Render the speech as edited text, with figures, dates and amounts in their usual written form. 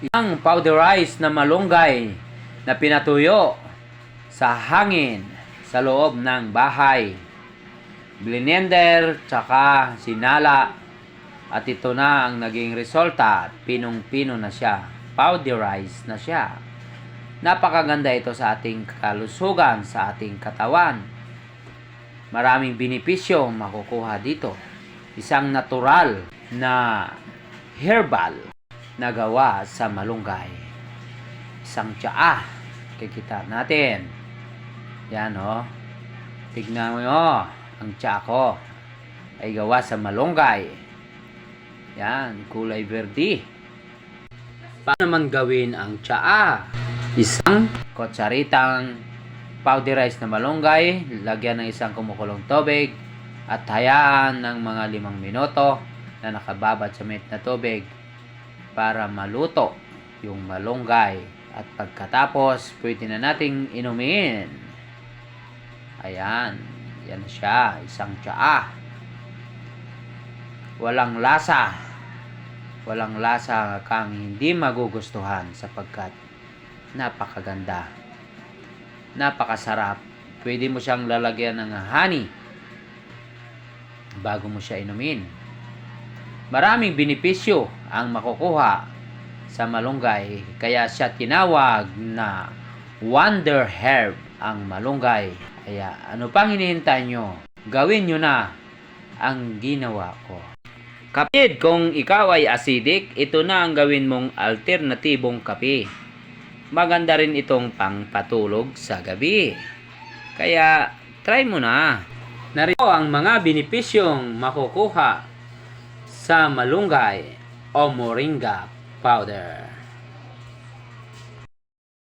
Ang powderized na malunggay na pinatuyo sa hangin sa loob ng bahay. Blender tsaka sinala at ito na ang naging resulta. Pinong-pino na siya. Powderized na siya. Napakaganda ito sa ating kalusugan, sa ating katawan. Maraming benepisyo makukuha dito. Isang natural na herbal na gawa sa malunggay. Isang tsaa. Kikita natin. Yan o. Tignan mo o. Ang tsaa ko ay gawa sa malunggay. Yan. Kulay verde. Paano naman gawin ang tsaa? Isang kutsaritang powderized na malunggay, lagyan ng isang kumukulong tubig at hayaan ng mga 5 minuto na nakababad sa mainit na tubig para maluto yung malunggay. At pagkatapos, pwede na nating inumin. Ayan, yan siya, isang tsaa. Walang lasa. Walang lasa kang hindi magugustuhan sapagkat napakaganda. Napakasarap. Pwede mo siyang lalagyan ng honey bago mo siya inumin. Maraming benepisyo ang makukuha sa malunggay. Kaya siya tinawag na wonder herb ang malunggay. Kaya ano pang hinihintay nyo? Gawin nyo na ang ginawa ko. Kapatid, kung ikaw ay acidic, ito na ang gawin mong alternatibong kape. Maganda rin itong pangpatulog sa gabi. Kaya, try mo na. Narito ang mga benepisyong makukuha sa malunggay o moringa powder.